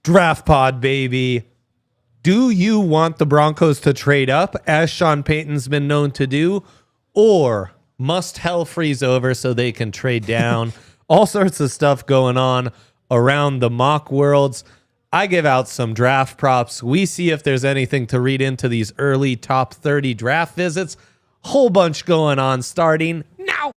Draft pod, baby. Do you want the Broncos to trade up, as Sean Payton's been known to do, or must hell freeze over so they can trade down? All sorts of stuff going on around the mock worlds. I give out some draft props. We see if there's anything to read into these early top 30 draft visits. Whole bunch going on starting now.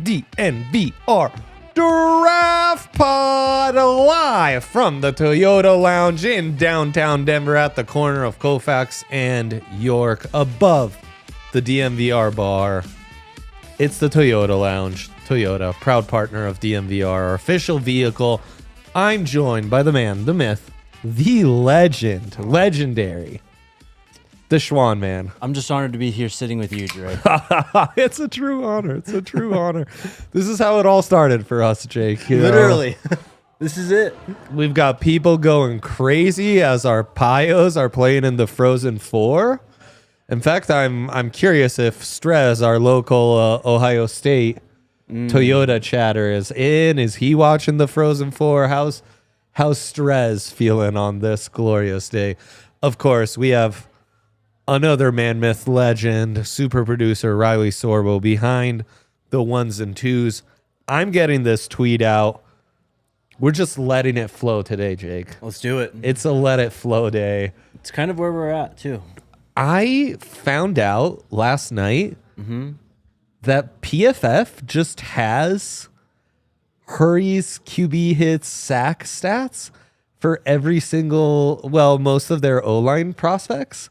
DNVR Draft Pod live from the Toyota Lounge in downtown Denver at the corner of Colfax and York above the DNVR bar. It's the Toyota Lounge. Toyota, proud partner of DNVR, our official vehicle. I'm joined by the man, the myth, the legend, legendary, the Schwan man. I'm just honored to be here sitting with you, Dre. It's a true honor. It's a true honor. This is how it all started for us, Jake. Literally. This is it. We've got people going crazy as our Pios are playing in the Frozen Four. In fact, I'm curious if Strez, our local Ohio State Toyota chatter, is in. Is he watching the Frozen Four? How's Strez feeling on this glorious day? Of course, we have another man myth legend, super producer Riley Sorbo behind the ones and twos. I'm getting this tweet out. We're just letting it flow today, Jake. Let's do it. It's a let it flow day. It's kind of where we're at, too. I found out last night that PFF just has Hurries, QB hits, sack stats for every single, most of their O-line prospects.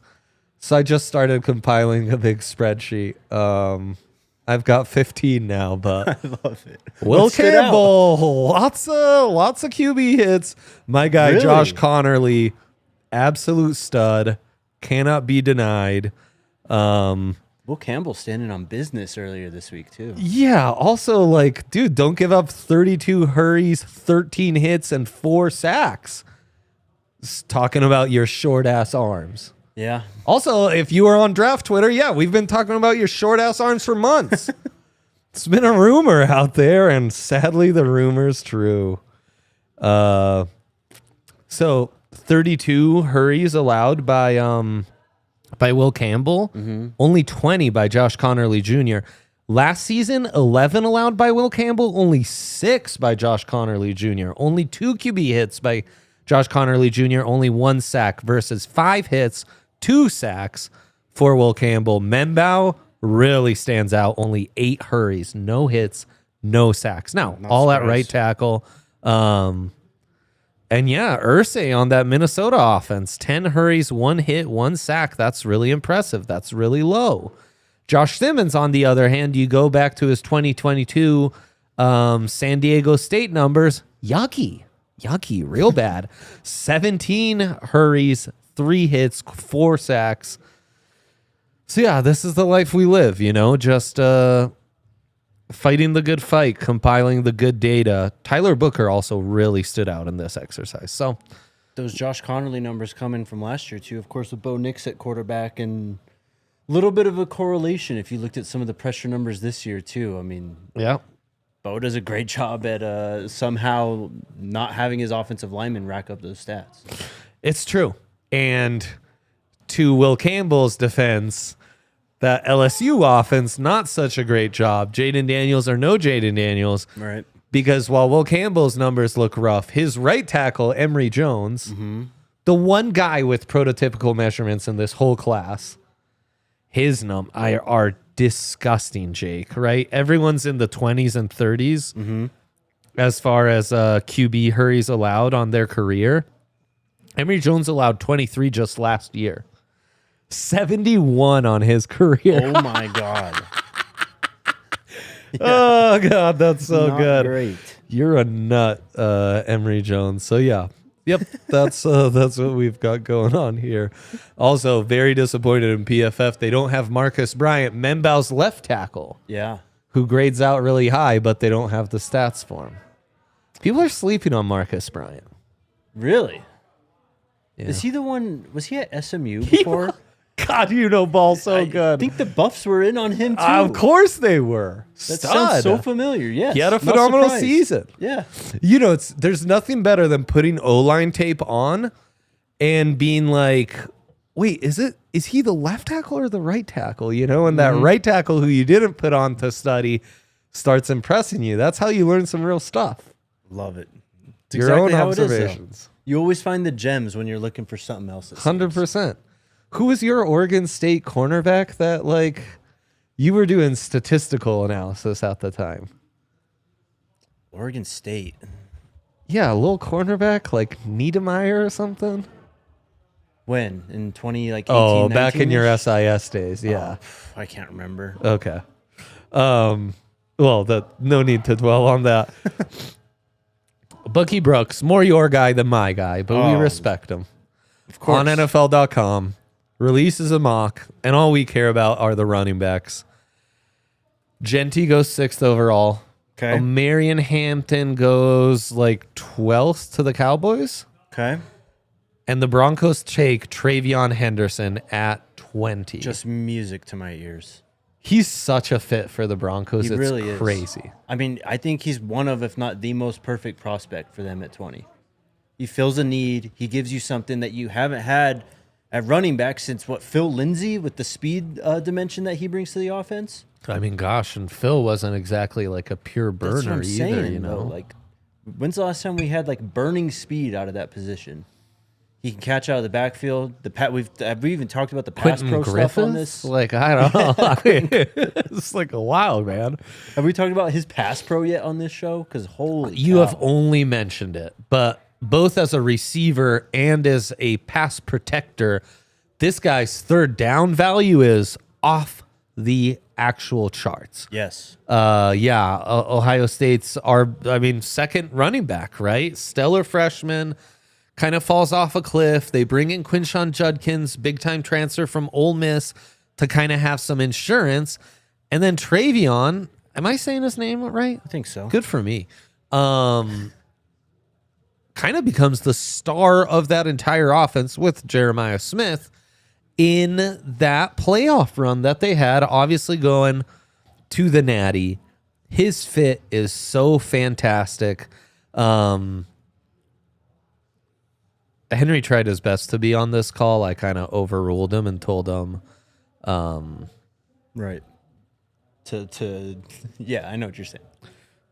So I just started compiling a big spreadsheet. I've got 15 now, but I love it. Will Campbell, lots of QB hits. My guy, Really? Josh Connerly, absolute stud, cannot be denied. Will Campbell standing on business earlier this week, too. Yeah, also, dude, don't give up 32 hurries, 13 hits, and 4 sacks. Just talking about your short-ass arms. Yeah. Also, if you are on draft Twitter, we've been talking about your short-ass arms for months. It's been a rumor out there, and sadly, the rumor's true. So 32 hurries allowed by Will Campbell, only 20 by Josh Connerly Jr. Last season, 11 allowed by Will Campbell, only 6 by Josh Connerly Jr. Only 2 QB hits by Josh Connerly Jr., only 1 sack versus 5 hits, 2 sacks for Will Campbell. Membao really stands out, only 8 hurries, no hits, no sacks. Now, all at right tackle. And Irsay on that Minnesota offense, 10 hurries, 1 hit, 1 sack. That's really impressive. That's really low. Josh Simmons, on the other hand, you go back to his 2022 San Diego State numbers, yucky, real bad. 17 hurries, 3 hits, 4 sacks. So, this is the life we live, just fighting the good fight, compiling the good data. Tyler Booker also really stood out in this exercise. So those Josh Connerly numbers coming from last year, too. Of course, with Bo Nix at quarterback, and a little bit of a correlation if you looked at some of the pressure numbers this year, too. I mean, Bo does a great job at somehow not having his offensive linemen rack up those stats. It's true. And to Will Campbell's defense, that LSU offense, not such a great job. Jaden Daniels or no Jaden Daniels. Right. Because while Will Campbell's numbers look rough, his right tackle, Emory Jones, the one guy with prototypical measurements in this whole class, his numbers are disgusting, Jake, right? Everyone's in the 20s and 30s as far as QB hurries allowed on their career. Emory Jones allowed 23 just last year. 71 on his career. Oh, my God. Yeah. Oh, God, that's so Not good. Great. You're a nut, Emory Jones. So, yeah. Yep, that's what we've got going on here. Also, very disappointed in PFF. They don't have Marcus Bryant, Membau's left tackle. Yeah. Who grades out really high, but they don't have the stats for him. People are sleeping on Marcus Bryant. Really? Yeah. Is he the one? Was he at SMU before? God, you know ball so good. I think the Buffs were in on him too. Of course they were. That sounds so familiar. Yes. He had a phenomenal season. Yeah. You know, there's nothing better than putting O-line tape on and being like, wait, is he the left tackle or the right tackle? You know, and that right tackle who you didn't put on to study starts impressing you. That's how you learn some real stuff. Love it. It's Your exactly own how observations. It is, you always find the gems when you're looking for something else. 100%. Who was your Oregon State cornerback that, like, you were doing statistical analysis at the time? Oregon State. Yeah, a little cornerback like Niedermeyer or something. When? In 2018? Oh, back in your SIS days, yeah. Oh, I can't remember. Okay. Well, no need to dwell on that. Bucky Brooks, more your guy than my guy, but we respect him. Of course. On NFL.com, releases a mock, and all we care about are the running backs. Jeanty goes 6th overall. Okay. Marion Hampton goes like 12th to the Cowboys. Okay. And the Broncos take Travion Henderson at 20. Just music to my ears. He's such a fit for the Broncos. He it's really crazy. Is. I mean, I think he's one of, if not the most perfect prospect for them at 20. He fills a need. He gives you something that you haven't had at running back since, Phil Lindsay with the speed dimension that he brings to the offense? I mean, gosh, and Phil wasn't exactly like a pure burner That's what I'm either, saying, you know? though. Like, when's the last time we had, like, burning speed out of that position? He can catch out of the backfield. Have we even talked about the pass pro stuff on this? Like, I don't know. I mean, it's like a wild, man. Have we talked about his pass pro yet on this show? Because holy You cow. have only mentioned it, but both as a receiver and as a pass protector, this guy's third down value is off the actual charts. Yes. Ohio State's second running back, right? Stellar freshman. Kind of falls off a cliff. They bring in Quinshon Judkins, big time transfer from Ole Miss, to kind of have some insurance. And then Travion, am I saying his name right? I think so. Good for me. Kind of becomes the star of that entire offense with Jeremiah Smith in that playoff run that they had, obviously going to the Natty. His fit is so fantastic. Henry tried his best to be on this call. I kind of overruled him and told him, right. Yeah, I know what you're saying.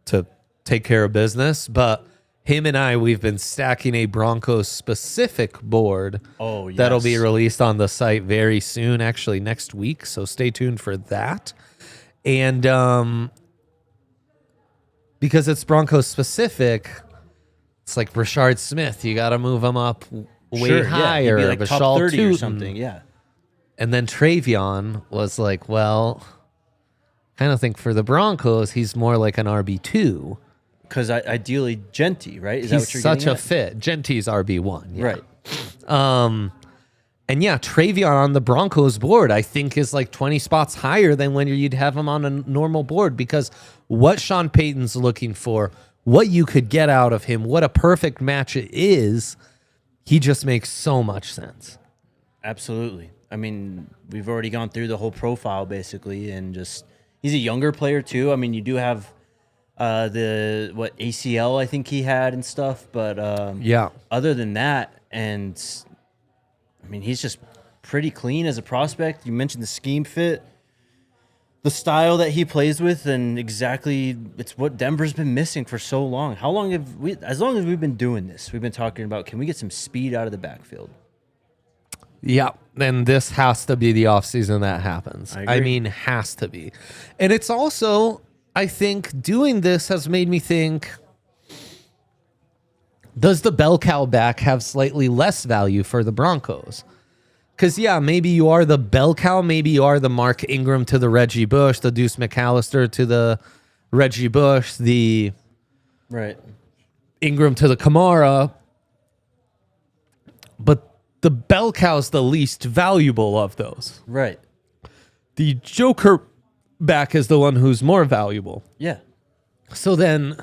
To take care of business. But him and we've been stacking a Broncos specific board. Oh, yes. That'll be released on the site very soon, actually next week. So stay tuned for that. And because it's Broncos specific, it's like Rashard Smith. You got to move him up way higher. Yeah, like Vishal top 30 Tootin. or something, yeah. And then Travion was like, well, kind of think for the Broncos, he's more like an RB2. Because ideally, Jeanty, right? Is He's that what you're such getting a fit. Jeanty's RB1. Yeah. Right. And yeah, Travion on the Broncos board, I think, is like 20 spots higher than when you'd have him on a normal board, because what Sean Payton's looking for, what you could get out of him, what a perfect match it is, he just makes so much sense. Absolutely. I mean, we've already gone through the whole profile basically, and just he's a younger player too. I mean, you do have the ACL I think he had and stuff, but other than that, and I mean, he's just pretty clean as a prospect. You mentioned the scheme fit, the style that he plays with, and exactly it's what Denver's been missing for so long. How long have we? As long as we've been doing this, we've been talking about, can we get some speed out of the backfield? Yeah, and this has to be the offseason that happens. I mean, has to be. And it's also, I think, doing this has made me think Does the bell cow back have slightly less value for the Broncos? Because, yeah, maybe you are the bell cow. Maybe you are the Mark Ingram to the Reggie Bush, the Deuce McAllister to the Reggie Bush, the Ingram to the Kamara. But the bell cow's the least valuable of those. Right. The joker back is the one who's more valuable. Yeah. So then,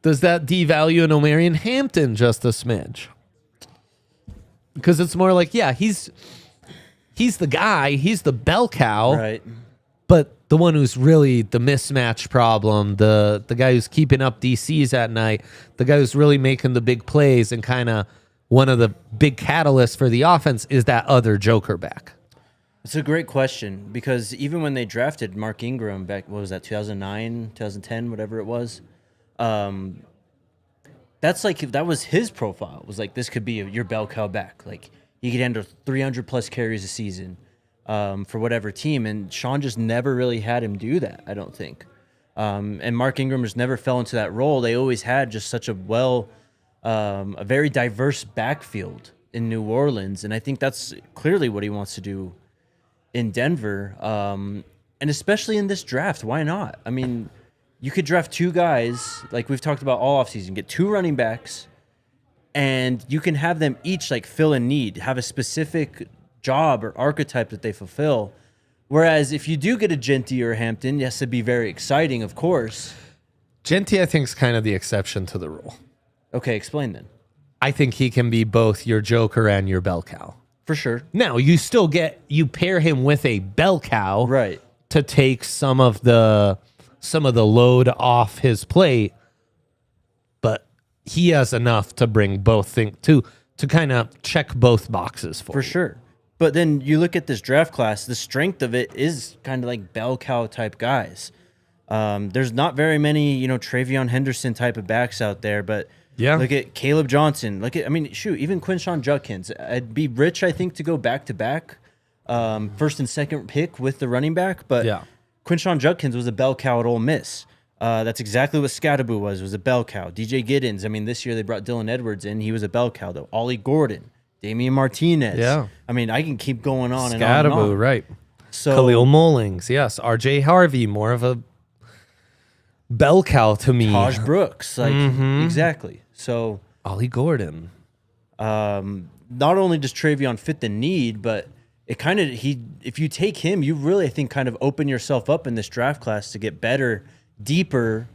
does that devalue an Omarion Hampton just a smidge? Because it's more like, yeah, he's the guy, he's the bell cow, right? But the one who's really the mismatch problem, the guy who's keeping up DCs at night, the guy who's really making the big plays and kind of one of the big catalysts for the offense is that other joker back. It's a great question because even when they drafted Mark Ingram back, what was that, 2009, 2010, whatever it was, that's like, that was his profile. It was like, this could be your bell cow back. Like, he could handle 300 plus carries a season for whatever team. And Sean just never really had him do that, I don't think. And Mark Ingram just never fell into that role. They always had just such a a very diverse backfield in New Orleans. And I think that's clearly what he wants to do in Denver. And especially in this draft, why not? I mean, you could draft two guys, like we've talked about all offseason, get two running backs, and you can have them each like fill a need, have a specific job or archetype that they fulfill. Whereas if you do get a Jeanty or a Hampton, yes, it'd be very exciting, of course. Jeanty, I think, is kind of the exception to the rule. Okay, explain then. I think he can be both your joker and your bell cow. For sure. Now, you pair him with a bell cow, right, to take some of the load off his plate, but he has enough to bring both things to kind of check both boxes for you. Sure. But then you look at this draft class, the strength of it is kind of like bell cow type guys. There's not very many, Travion Henderson type of backs out there, but yeah, look at Caleb Johnson. Even Quinshon Judkins. I'd be rich, I think, to go back to back, first and second pick with the running back, but yeah. Quinshon Judkins was a bell cow at Ole Miss. That's exactly what Scatterbu was a bell cow. DJ Giddens, this year they brought Dylan Edwards in. He was a bell cow, though. Ollie Gordon, Damian Martinez. Yeah. I can keep going on and on. Scatterbu, right. So, Khalil Mullings, yes. RJ Harvey, more of a bell cow to me. Taj Brooks, exactly. So Ollie Gordon. Not only does Travion fit the need, but if you take him, you really, I think, kind of open yourself up in this draft class to get better, deeper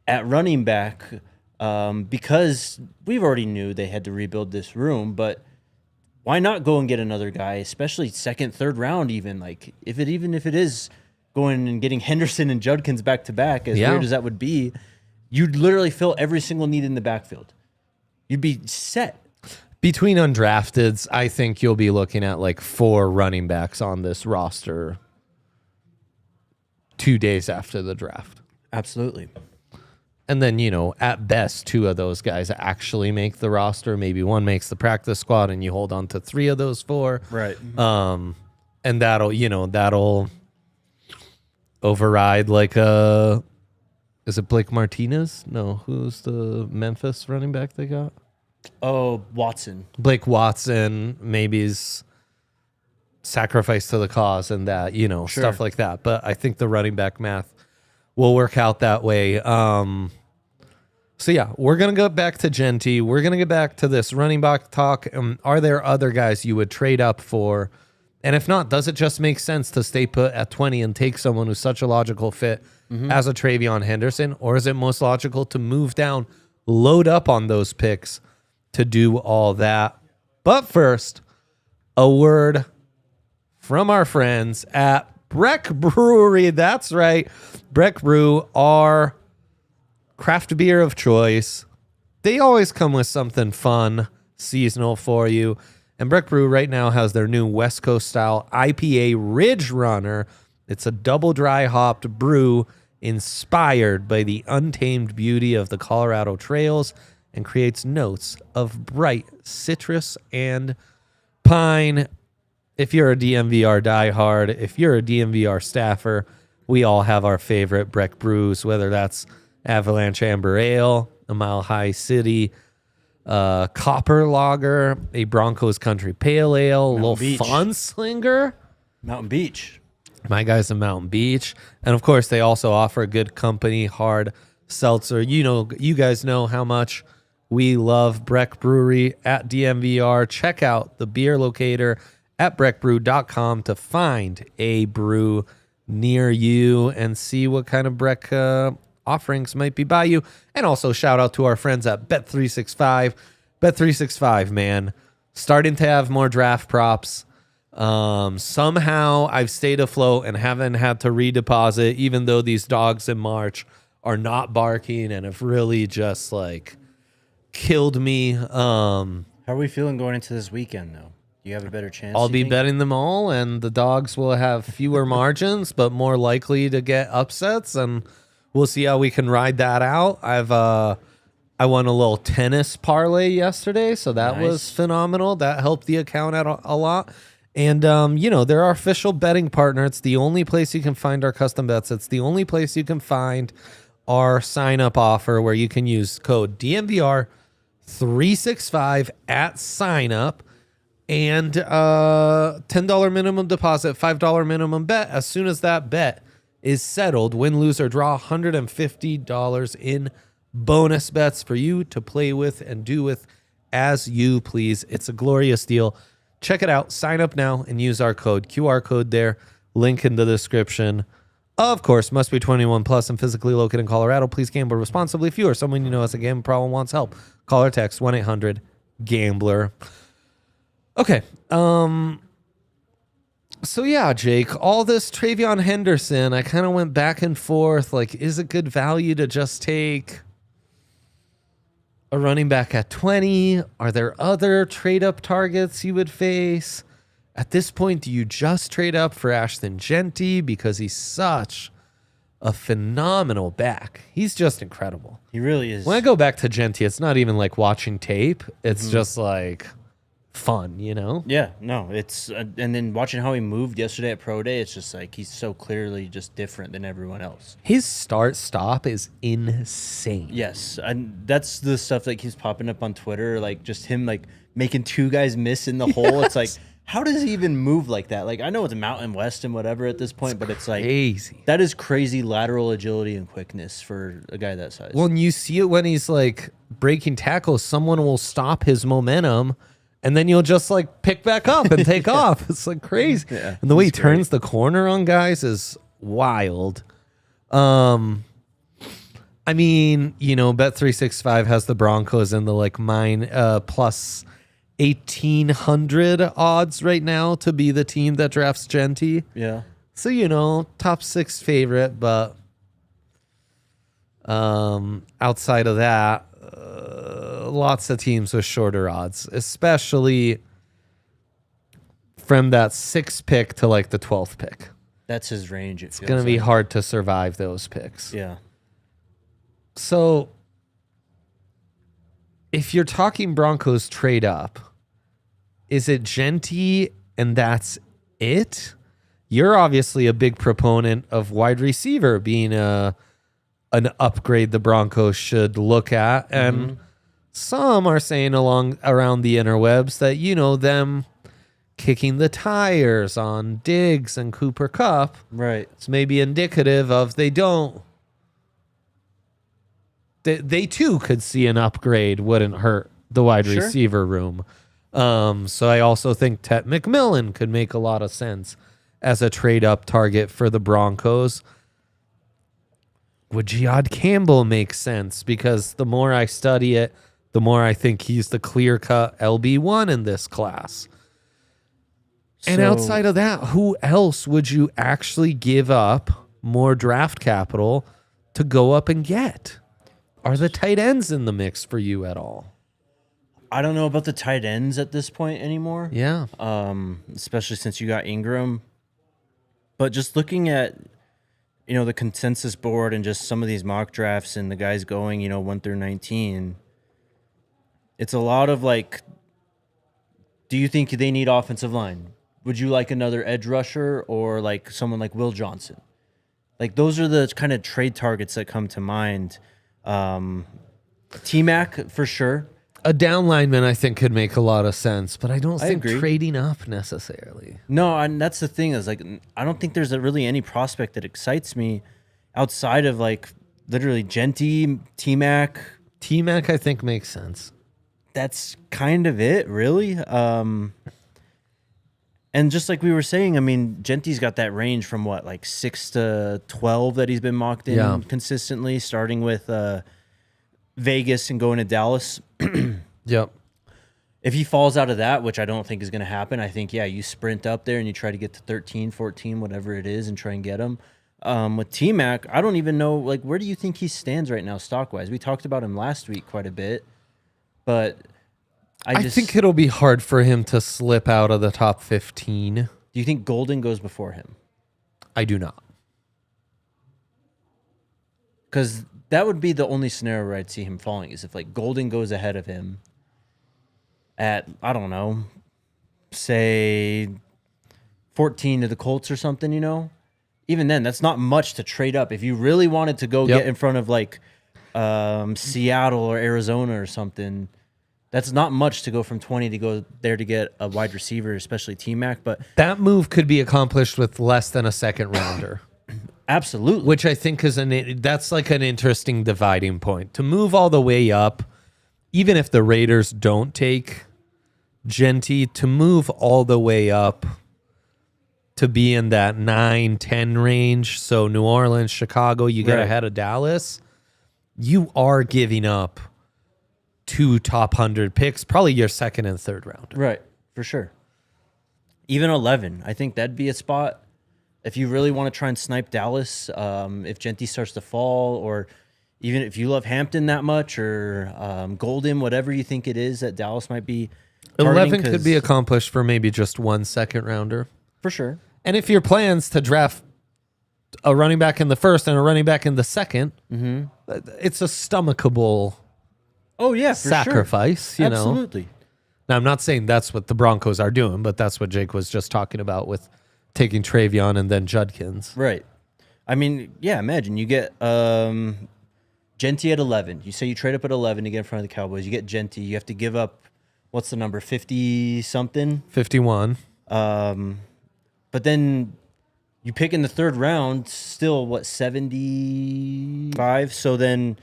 at running back, because we've already knew they had to rebuild this room, but why not go and get another guy, especially second, third round, even if it is going and getting Henderson and Judkins back to back, as weird as that would be, you'd literally fill every single need in the backfield. You'd be set. Between undrafteds, I think you'll be looking at like 4 running backs on this roster 2 days after the draft. Absolutely. And then, at best, 2 of those guys actually make the roster. Maybe one makes the practice squad and you hold on to 3 of those 4. Right. And that'll override is it Blake Martinez? No, who's the Memphis running back they got? Oh, Watson. Blake Watson maybe is sacrifice to the cause and that, stuff like that. But I think the running back math will work out that way. So, yeah, we're going to go back to Jeanty. We're going to get back to this running back talk. Are there other guys you would trade up for? And if not, does it just make sense to stay put at 20 and take someone who's such a logical fit as a Travion Henderson? Or is it most logical to move down, load up on those picks to do all that? But first, a word from our friends at Breck Brewery. That's right. Breck Brew, our craft beer of choice. They always come with something fun, seasonal for you. And Breck Brew right now has their new West Coast style IPA Ridge Runner. It's a double dry hopped brew inspired by the untamed beauty of the Colorado trails and creates notes of bright citrus and pine. If you're a DNVR diehard, if you're a DNVR staffer, we all have our favorite Breck brews, whether that's Avalanche Amber Ale, a Mile High City, Copper Lager, a Broncos Country Pale Ale, Mountain little Beach. Fun Slinger. Mountain Beach. My guys in Mountain Beach. And of course, they also offer Good Company hard seltzer. You guys know how much we love Breck Brewery at DNVR. Check out the beer locator at breckbrew.com to find a brew near you and see what kind of Breck offerings might be by you. And also shout out to our friends at Bet365. Bet365, man, starting to have more draft props. Somehow I've stayed afloat and haven't had to redeposit, even though these dogs in March are not barking and have really just like killed me. How are we feeling going into this weekend, though? Do you have a better chance? I'll be betting them all, and the dogs will have fewer margins, but more likely to get upsets, and we'll see how we can ride that out. I won a little tennis parlay yesterday, so that was phenomenal. That helped the account out a lot. And, they're our official betting partner. It's the only place you can find our custom bets. It's the only place you can find our sign-up offer where you can use code DNVR365 at sign-up and $10 minimum deposit, $5 minimum bet. As soon as that bet is settled, win, lose, or draw, $150 in bonus bets for you to play with and do with as you please. It's a glorious deal. Check it out. Sign up now and use our code. QR code there. Link in the description. Of course, must be 21 plus and physically located in Colorado. Please gamble responsibly. If you or someone you know has a gambling problem wants help, call or text 1-800-GAMBLER. Okay. So yeah, Jake, all this Travion Henderson, I kind of went back and forth. Like, is it good value to just take a running back at 20? Are there other trade-up targets you would face? At this point, do you just trade up for Ashton Jeanty because he's such a phenomenal back? He's just incredible. He really is. When I go back to Jeanty, it's not even like watching tape. It's just like fun, you know? Yeah, no, it's and then watching how he moved yesterday at Pro Day, it's just like he's so clearly just different than everyone else. His start-stop is insane. Yes, and that's the stuff that keeps popping up on Twitter, like just him like making two guys miss in the hole. It's like, how does he even move like that? Like, I know it's Mountain West and whatever at this point, but it's like crazy. That is crazy lateral agility and quickness for a guy that size. Well, and you see it when he's like breaking tackles, someone will stop his momentum and then you'll just like pick back up and take off. It's like crazy. Yeah, and the way he turns the corner on guys is wild. I mean, Bet365 has the Broncos in the like plus 1,800 odds right now to be the team that drafts Jeanty. Yeah. So, top 6 favorite, but outside of that, lots of teams with shorter odds, especially from that 6th pick to like the 12th pick. That's his range. It's going to be hard to survive those picks. Yeah. So if you're talking Broncos trade up, is it Jeanty and that's it? You're obviously a big proponent of wide receiver being an upgrade the Broncos should look at. And some are saying around the interwebs that, them kicking the tires on Diggs and Cooper Kupp. Right. It's maybe indicative of they too could see an upgrade wouldn't hurt the wide receiver room. So I also think Tetairoa McMillan could make a lot of sense as a trade-up target for the Broncos. Would Jihaad Campbell make sense? Because the more I study it, the more I think he's the clear-cut LB1 in this class. And outside of that, who else would you actually give up more draft capital to go up and get? Are the tight ends in the mix for you at all? I don't know about the tight ends at this point anymore. Yeah. Especially since you got Ingram. But just looking at, the consensus board and just some of these mock drafts and the guys going, 1 through 19, it's a lot of like, do you think they need offensive line? Would you like another edge rusher or like someone like Will Johnson? Like those are the kind of trade targets that come to mind. T-Mac for sure. A down lineman, I think, could make a lot of sense, but I don't think agree. trading up necessarily. No, and that's the thing is like I don't think there's really any prospect that excites me outside of like literally Jeanty, T-Mac. T-Mac, I think, makes sense. That's kind of it, really. And just like we were saying, I mean, Jeanty's got that range from what, like 6 to 12 that he's been mocked in consistently, starting with Vegas and going to Dallas. Yep. If he falls out of that, which I don't think is going to happen, I think, you sprint up there and you try to get to 13, 14, whatever it is, and try and get him. With T-Mac, I don't even know, like, where do you think he stands right now stock-wise? We talked about him last week quite a bit, but I think it'll be hard for him to slip out of the top 15. Do you think Golden goes before him? I do not. Because that would be the only scenario where I'd see him falling, is if, like, Golden goes ahead of him at, I don't know, say 14 to the Colts or something, you know? Even then, that's not much to trade up. If you really wanted to go get in front of, like, Seattle or Arizona or something, that's not much to go from 20 to go there to get a wide receiver, especially T-Mac. But that move could be accomplished with less than a second rounder. Absolutely. Which I think is that's like an interesting dividing point. To move all the way up, even if the Raiders don't take Jeanty, to move all the way up to be in that 9-10 range, so New Orleans, Chicago, you get ahead of Dallas, you are giving up 2 top 100 picks, probably your second and third round. Right, for sure. Even 11, I think that'd be a spot. If you really want to try and snipe Dallas, if Jeanty starts to fall, or even if you love Hampton that much, or Golden, whatever you think it is that Dallas might be targeting, 11 could be accomplished for maybe just 1 second rounder. For sure. And if your plans to draft a running back in the first and a running back in the second, it's a stomachable sacrifice. Sure. You know? Absolutely. Now, I'm not saying that's what the Broncos are doing, but that's what Jake was just talking about with taking Travion and then Judkins. Right. I mean, imagine you get Jeanty at 11. You say you trade up at 11 to get in front of the Cowboys. You get Jeanty. You have to give up, what's the number, 50-something? 51. But then you pick in the third round, still, 75? So then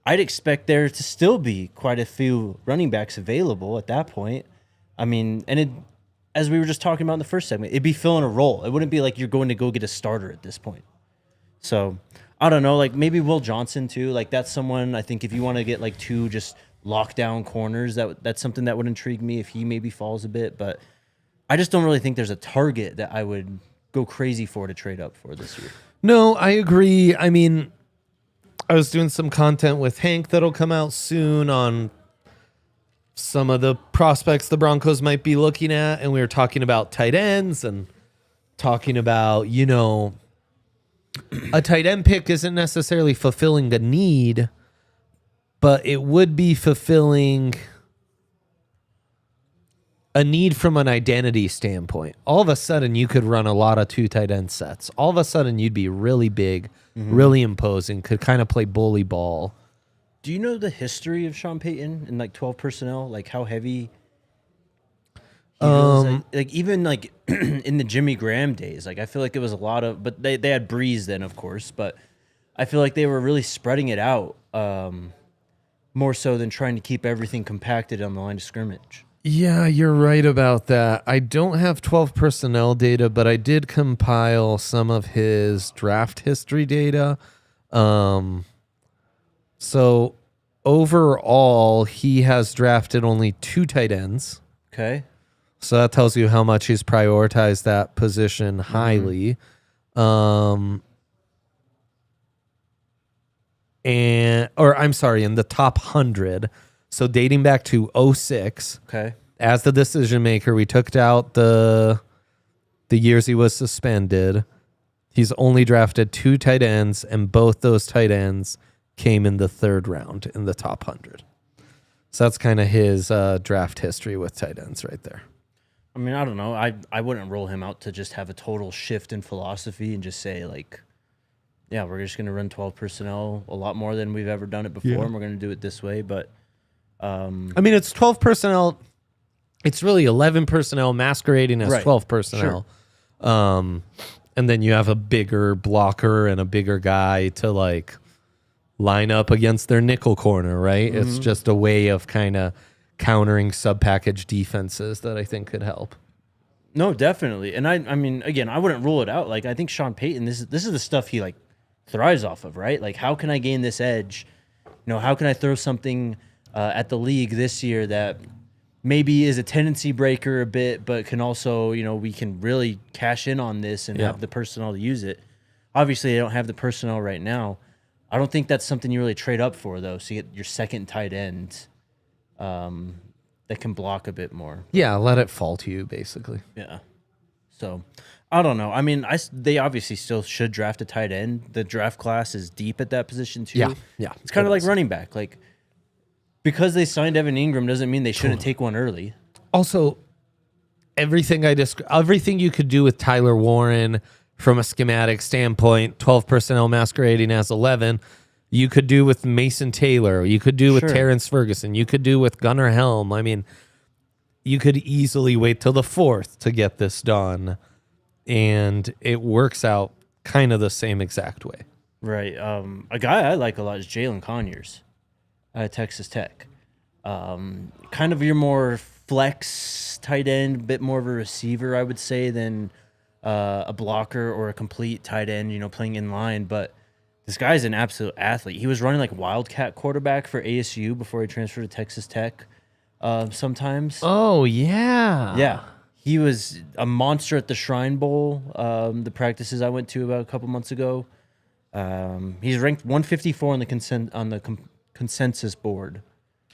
I'd expect there to still be quite a few running backs available at that point. I mean, and as we were just talking about in the first segment, it'd be filling a role. It wouldn't be like you're going to go get a starter at this point. So I don't know, like maybe Will Johnson too. Like that's someone I think if you want to get like 2 just lockdown corners, that's something that would intrigue me if he maybe falls a bit. But I just don't really think there's a target that I would go crazy for to trade up for this year. No, I agree. I mean, I was doing some content with Hank that'll come out soon on some of the prospects the Broncos might be looking at. And we were talking about tight ends and talking about, you know, a tight end pick isn't necessarily fulfilling a need, but it would be fulfilling a need from an identity standpoint. All of a sudden, you could run a lot of 2 tight end sets. All of a sudden, you'd be really big, really imposing, could kind of play bully ball. Do you know the history of Sean Payton in like 12 personnel? Like how heavy he was? Like even like in the Jimmy Graham days, like I feel like it was a lot of, but they had Breeze then, of course, but I feel like they were really spreading it out more so than trying to keep everything compacted on the line of scrimmage. Yeah, you're right about that. I don't have 12 personnel data, but I did compile some of his draft history data. So overall, he has drafted only 2 tight ends. Okay. So that tells you how much he's prioritized that position highly. In the top 100. So dating back to 2006, okay, as the decision maker, we took out the years he was suspended. He's only drafted 2 tight ends, and both those tight ends came in the 3rd round in the top 100. So that's kind of his draft history with tight ends right there. I mean, I don't know. I wouldn't roll him out to just have a total shift in philosophy and just say like, yeah, we're just going to run 12 personnel a lot more than we've ever done it before, and we're going to do it this way. But I mean, it's 12 personnel. It's really 11 personnel masquerading as 12 personnel. Sure. And then you have a bigger blocker and a bigger guy to like line up against their nickel corner, right? Mm-hmm. It's just a way of kind of countering sub-package defenses that I think could help. No, definitely. And I mean, again, I wouldn't rule it out. Like, I think Sean Payton, this is the stuff he like thrives off of, right? Like, how can I gain this edge? You know, how can I throw something at the league this year that maybe is a tendency breaker a bit, but can also, you know, we can really cash in on this and have the personnel to use it. Obviously, they don't have the personnel right now. I don't think that's something you really trade up for, though. So you get your second tight end that can block a bit more. Yeah, let it fall to you, basically. Yeah. So, I don't know. I mean, they obviously still should draft a tight end. The draft class is deep at that position, too. Yeah. It's kind of like running back. Like, because they signed Evan Ingram doesn't mean they shouldn't take one early. Also, everything you could do with Tyler Warren from a schematic standpoint, 12 personnel masquerading as 11, you could do with Mason Taylor, you could do with Terrence Ferguson, you could do with Gunnar Helm. I mean, you could easily wait till the 4th to get this done, and it works out kind of the same exact way. Right. A guy I like a lot is Jalen Conyers at Texas Tech. Kind of your more flex tight end, a bit more of a receiver, I would say, than a blocker or a complete tight end, you know, playing in line. But this guy's an absolute athlete. He was running like Wildcat quarterback for ASU before he transferred to Texas Tech sometimes. Oh, yeah. Yeah. He was a monster at the Shrine Bowl, the practices I went to about a couple months ago. He's ranked 154 on the consensus board.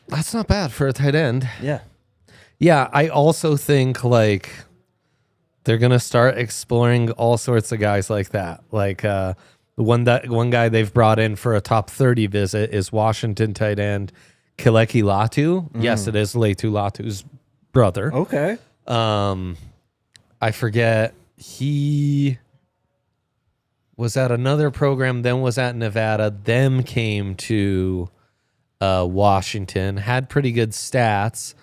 That's not bad for a tight end. Yeah. Yeah, I also think like they're gonna start exploring all sorts of guys like that. Like one guy they've brought in for a top 30 visit is Washington tight end Kileki Latu. Yes, it is Letu Latu's brother. Okay. I forget, he was at another program, then was at Nevada, then came to Washington, had pretty good stats,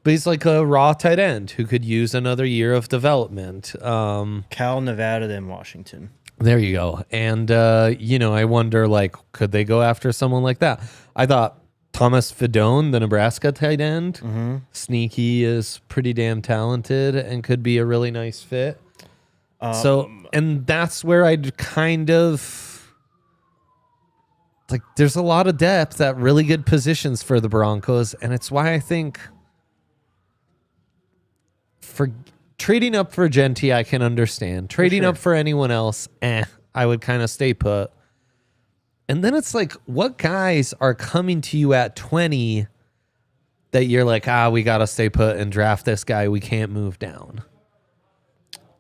but he's like a raw tight end who could use another year of development. Cal, Nevada, then Washington. There you go. And, I wonder, like, could they go after someone like that? I thought Thomas Fidone, the Nebraska tight end, sneaky, is pretty damn talented and could be a really nice fit. And that's where I'd kind of... like, there's a lot of depth at really good positions for the Broncos, and it's why I think for trading up for Jeanty, I can understand. Trading up for anyone else, I would kind of stay put. And then it's like, what guys are coming to you at 20 that you're like, we got to stay put and draft this guy. We can't move down.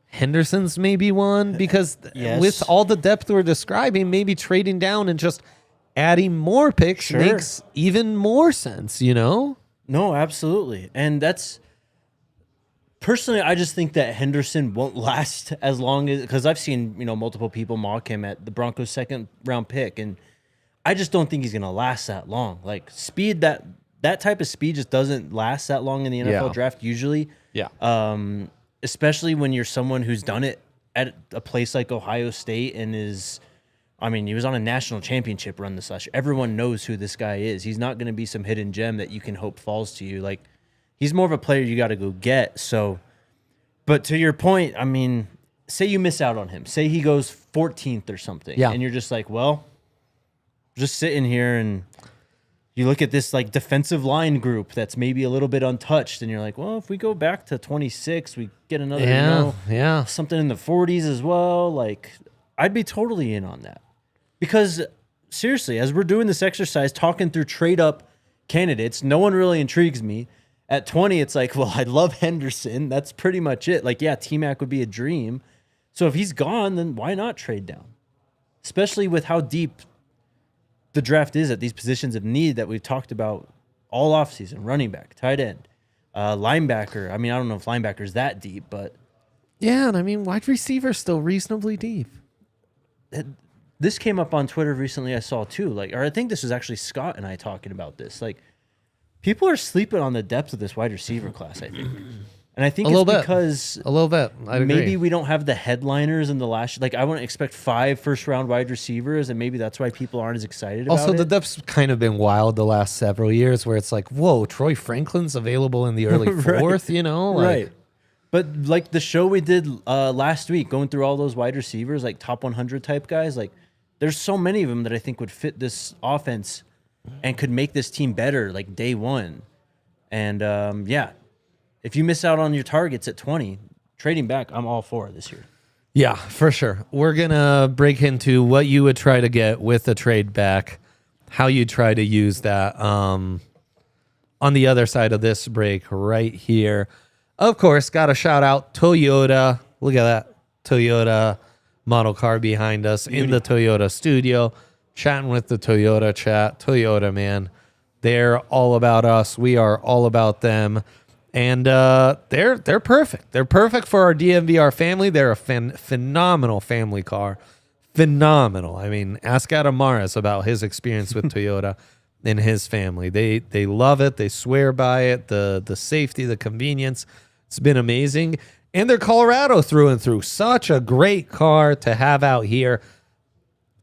Henderson's maybe one, because with all the depth we're describing, maybe trading down and just adding more picks makes even more sense, you know? No, absolutely. And that's... personally, I just think that Henderson won't last as long as... because I've seen, multiple people mock him at the Broncos' second-round pick, and I just don't think he's going to last that long. Like, speed, that type of speed just doesn't last that long in the NFL draft usually. Yeah. Especially when you're someone who's done it at a place like Ohio State and is... I mean, he was on a national championship run this last year. Everyone knows who this guy is. He's not going to be some hidden gem that you can hope falls to you. Like, he's more of a player you got to go get. So, but to your point, I mean, say you miss out on him. Say he goes 14th or something. Yeah. And you're just like, well, just sitting here and you look at this like defensive line group that's maybe a little bit untouched. And you're like, well, if we go back to 26, we get another, something in the 40s as well. Like, I'd be totally in on that. Because seriously, as we're doing this exercise, talking through trade up candidates, no one really intrigues me. At 20, it's like, well, I love Henderson. That's pretty much it. Like, yeah, T-Mac would be a dream. So if he's gone, then why not trade down? Especially with how deep the draft is at these positions of need that we've talked about all offseason. Running back, tight end, linebacker. I mean, I don't know if linebacker's that deep, but... yeah, and I mean, wide receiver's still reasonably deep. This came up on Twitter recently, I saw too. Like, or I think this was actually Scott and I talking about this. Like, People are sleeping on the depth of this wide receiver class, I think. And I think a it's little because bit. A little bit. I'd maybe agree. we don't have the headliners in the last. Like I wouldn't expect 5 first-round wide receivers, and maybe that's why people aren't as excited about Also, it. the depth's kind of been wild the last several years, where it's like, whoa, Troy Franklin's available in the early fourth. You know, like, right. But like the show we did last week, going through all those wide receivers, like top 100 type guys, like there's so many of them that I think would fit this offense and could make this team better, like day one. And yeah, if you miss out on your targets at 20, trading back, I'm all for it this year. Yeah, for sure. We're going to break into what you would try to get with a trade back, how you try to use that on the other side of this break right here. Of course, got to shout out Toyota. Look at that Toyota model car behind us in the Toyota studio, chatting with the Toyota chat. Toyota, man, they're all about us. We are all about them. And they're perfect. They're perfect for our DNVR family. They're a phenomenal family car. Phenomenal. I mean, ask Adam Maris about his experience with Toyota and his family. They love it. They swear by it. The safety, the convenience. It's been amazing. And they're Colorado through and through. Such a great car to have out here.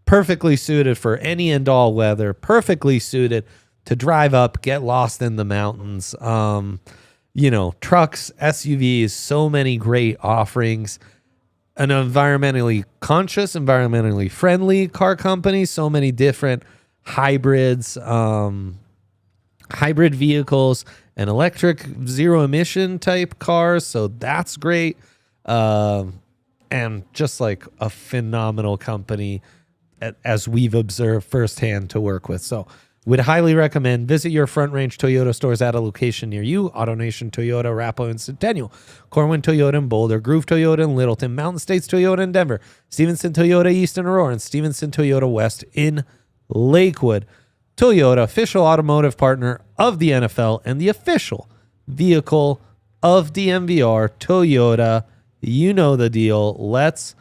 Perfectly suited for any and all weather. Perfectly suited to drive up, get lost in the mountains. You know, trucks, SUVs, so many great offerings. An environmentally conscious, environmentally friendly car company. So many different hybrids, hybrid vehicles, and electric zero emission type cars. So that's great. And just like a phenomenal company as we've observed firsthand to work with. So would highly recommend visit your Front Range Toyota stores at a location near you. AutoNation Toyota, Arapahoe and Centennial, Corwin Toyota in Boulder, Groove Toyota in Littleton, Mountain States Toyota in Denver, Stevenson Toyota East in Aurora, and Stevenson Toyota West in Lakewood. Toyota, official automotive partner of the NFL and the official vehicle of DNVR. Toyota, you know the deal. Let's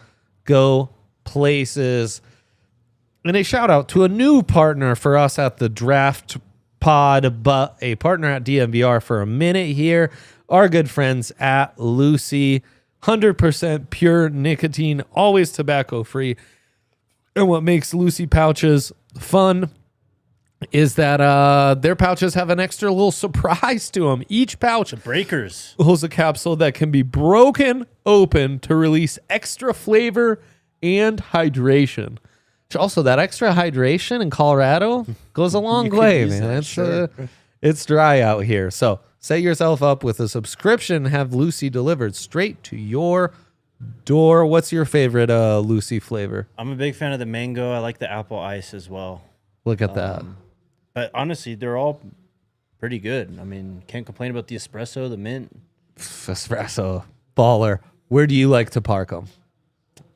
go places. And a shout out to a new partner for us at the Draft Pod, but a partner at DNVR for a minute here. Our good friends at Lucy, 100% pure nicotine, always tobacco free. And what makes Lucy pouches fun is that their pouches have an extra little surprise to them. Each pouch Breakers holds a capsule that can be broken open to release extra flavor and hydration. Also, that extra hydration in Colorado goes a long way, man. It's dry out here. So set yourself up with a subscription, have Lucy delivered straight to your door. What's your favorite Lucy flavor? I'm a big fan of the mango. I like the apple ice as well. Look at that. But honestly, they're all pretty good. I mean, can't complain about the espresso, the mint. Espresso. Baller. Where do you like to park them?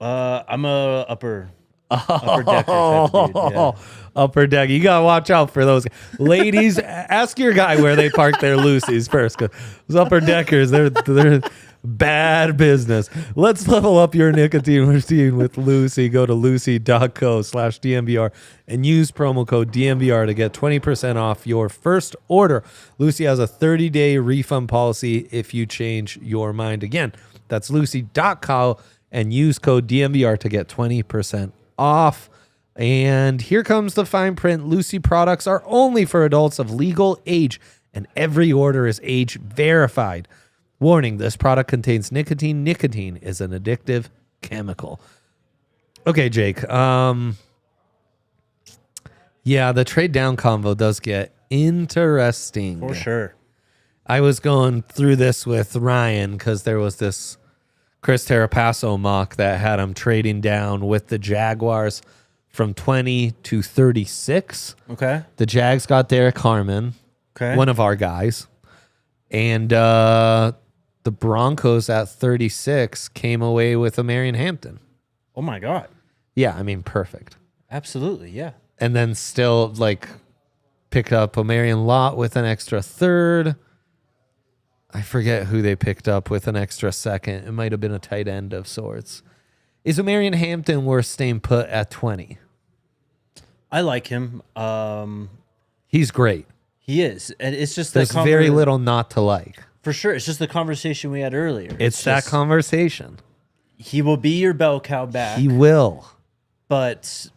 I'm a upper decker type of dude. Yeah. Upper deck. You gotta watch out for those ladies. Ask your guy where they park their Lucy's first, because those upper deckers, they're bad business. Let's level up your nicotine routine with Lucy. Go to lucy.co/DNVR and use promo code DNVR to get 20% off your first order. Lucy has a 30-day refund policy if you change your mind. Again, that's lucy.co and use code DNVR to get 20% off. And here comes the fine print. Lucy products are only for adults of legal age, and every order is age verified. Warning, this product contains nicotine. Nicotine is an addictive chemical. Okay, Jake. Yeah, the trade down convo does get interesting. For sure. I was going through this with Ryan because there was this Chris Tarapasso mock that had him trading down with the Jaguars from 20 to 36. Okay. The Jags got Derek Harmon, one of our guys. And the Broncos at 36 came away with a Marion Hampton. Oh, my God. Yeah, I mean, perfect. Absolutely, yeah. And then still, pick up a Marion Lott with an extra third. I forget who they picked up with an extra second. It might have been a tight end of sorts. Is Marion Hampton worth staying put at 20? I like him. He's great. He is. And it's just there's very little not to like. For sure. It's just the conversation we had earlier. It's that conversation. He will be your bell cow back. He will. But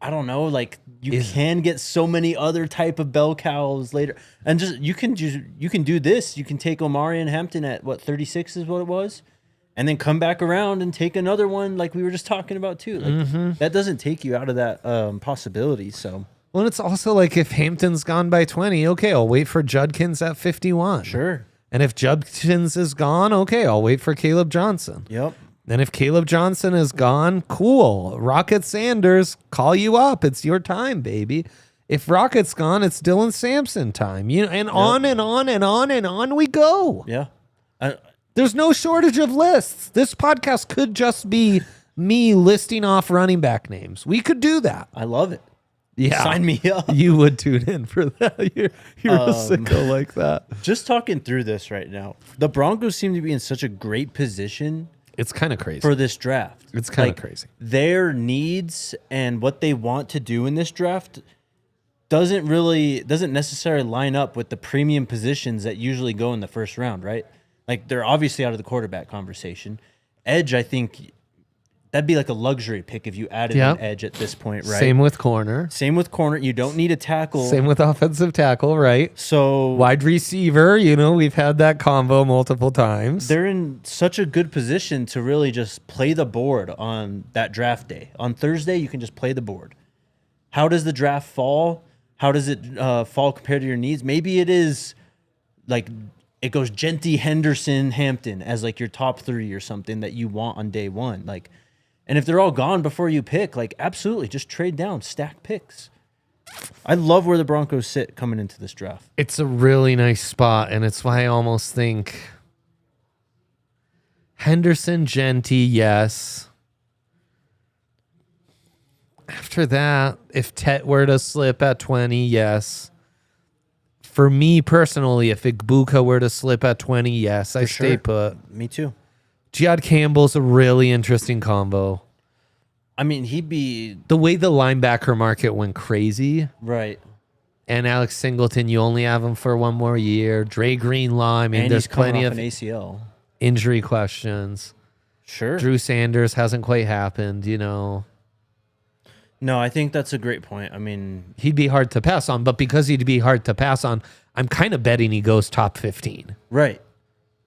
I don't know, like you can get so many other type of bell cows later. And you can do this. You can take Omari and Hampton at what 36 is what it was. And then come back around and take another one like we were just talking about too. Like that doesn't take you out of that possibility. So well, it's also like if Hampton's gone by 20, okay, I'll wait for Judkins at 51. Sure. And if Judkins is gone, okay, I'll wait for Caleb Johnson. Yep. And if Caleb Johnson is gone, cool. Rocket Sanders, call you up. It's your time, baby. If Rocket's gone, it's Dylan Sampson time. And on and on and on and on we go. Yeah. There's no shortage of lists. This podcast could just be me listing off running back names. We could do that. I love it. Yeah. Sign me up. You would tune in for that. You're a sicko like that. Just talking through this right now, the Broncos seem to be in such a great position. It's kind of crazy. For this draft. It's kind of crazy. Their needs and what they want to do in this draft doesn't necessarily line up with the premium positions that usually go in the first round, right? Like they're obviously out of the quarterback conversation. Edge, I think that'd be like a luxury pick if you added an edge at this point, right? Same with corner. You don't need a tackle. Same with offensive tackle, right? So wide receiver, we've had that combo multiple times. They're in such a good position to really just play the board on that draft day. On Thursday, you can just play the board. How does the draft fall? How does it fall compared to your needs? Maybe it is like it goes Jeanty, Henderson, Hampton as like your top 3 or something that you want on day one. Like, and if they're all gone before you pick, like absolutely just trade down, stack picks. I love where the Broncos sit coming into this draft. It's a really nice spot, and it's why I almost think Henderson, Jeanty, yes. After that, if Tet were to slip at 20, yes. For me personally, if Igbuka were to slip at 20, yes, I stay put. Me too. Jihaad Campbell's a really interesting combo. I mean, he'd be... The way the linebacker market went crazy. Right. And Alex Singleton, you only have him for one more year. Dre Greenlaw, I mean, and there's plenty of an ACL. Injury questions. Sure. Drew Sanders hasn't quite happened, No, I think that's a great point. I mean... He'd be hard to pass on, but because he'd be hard to pass on, I'm kind of betting he goes top 15. Right.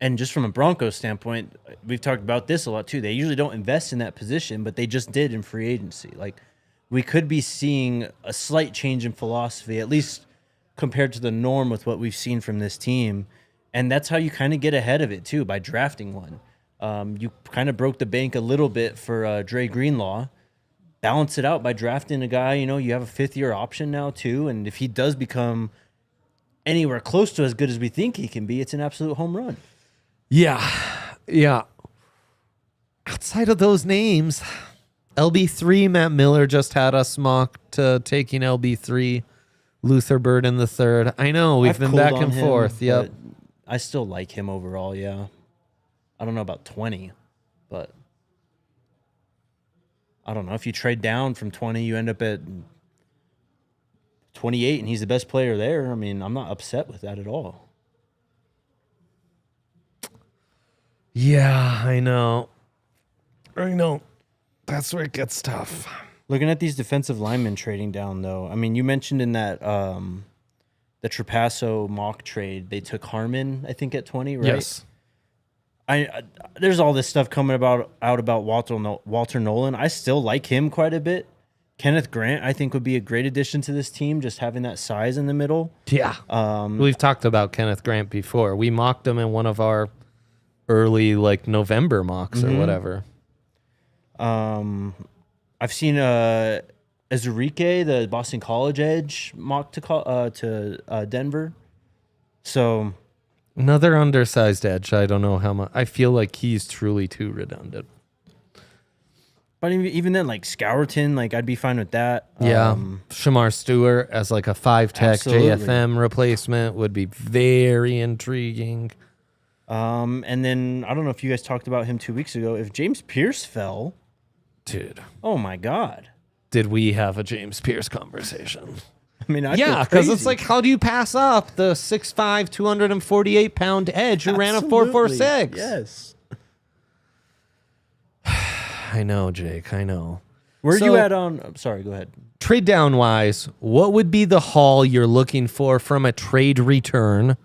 And just from a Broncos standpoint, we've talked about this a lot too. They usually don't invest in that position, but they just did in free agency. Like, we could be seeing a slight change in philosophy, at least compared to the norm with what we've seen from this team. And that's how you kind of get ahead of it too, by drafting one. You kind of broke the bank a little bit for Dre Greenlaw. Balance it out by drafting a guy, you have a 5th-year option now too. And if he does become anywhere close to as good as we think he can be, it's an absolute home run. Yeah. Outside of those names, LB3, Matt Miller just had us mocked to taking LB3, Luther Burden the third. I know, we've been back and forth. Yep. I still like him overall, yeah. I don't know about 20, but I don't know. If you trade down from 20, you end up at 28, and he's the best player there. I mean, I'm not upset with that at all. Yeah, I know. That's where it gets tough. Looking at these defensive linemen trading down, though, I mean, you mentioned in that the Trapasso mock trade, they took Harmon, I think, at 20, right? Yes. There's all this stuff coming out about Walter Nolan. I still like him quite a bit. Kenneth Grant, I think, would be a great addition to this team, just having that size in the middle. Yeah. We've talked about Kenneth Grant before. We mocked him in one of our early November mocks or whatever. I've seen Ezurike, the Boston College edge, mocked to Denver. So another undersized edge. I don't know how much. I feel like he's truly too redundant. But even then, Scourton, I'd be fine with that. Yeah. Shamar Stewart as a 5-tech JFM replacement would be very intriguing. And then I don't know if you guys talked about him 2 weeks ago. If James Pierce fell, dude, oh my God, did we have a James Pierce conversation? mean, yeah, because it's like, how do you pass up the 6'5", 248-pound edge who ran a 4.46? Yes. I know, Jake. I know. Where are you at on? Sorry, go ahead. Trade down wise, what would be the haul you're looking for from a trade return?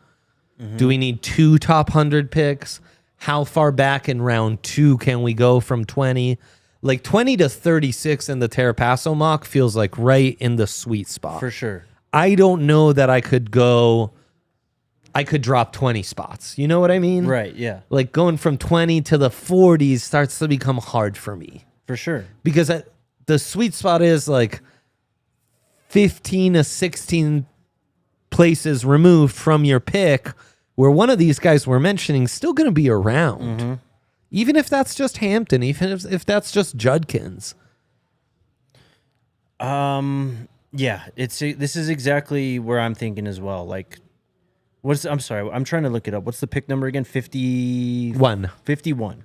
Do we need 2 top 100 picks? How far back in round 2 can we go from 20? Like 20 to 36 in the Tarapasso mock feels like right in the sweet spot. For sure. I don't know that I could drop 20 spots. You know what I mean? Right, yeah. Like going from 20 to the 40s starts to become hard for me. For sure. Because the sweet spot is like 15 to 16 places removed from your pick, where one of these guys we're mentioning is still going to be around. Even if that's just Hampton, even if that's just Judkins. Yeah, this is exactly where I'm thinking as well. Like, I'm sorry, I'm trying to look it up. What's the pick number again? 51. 51.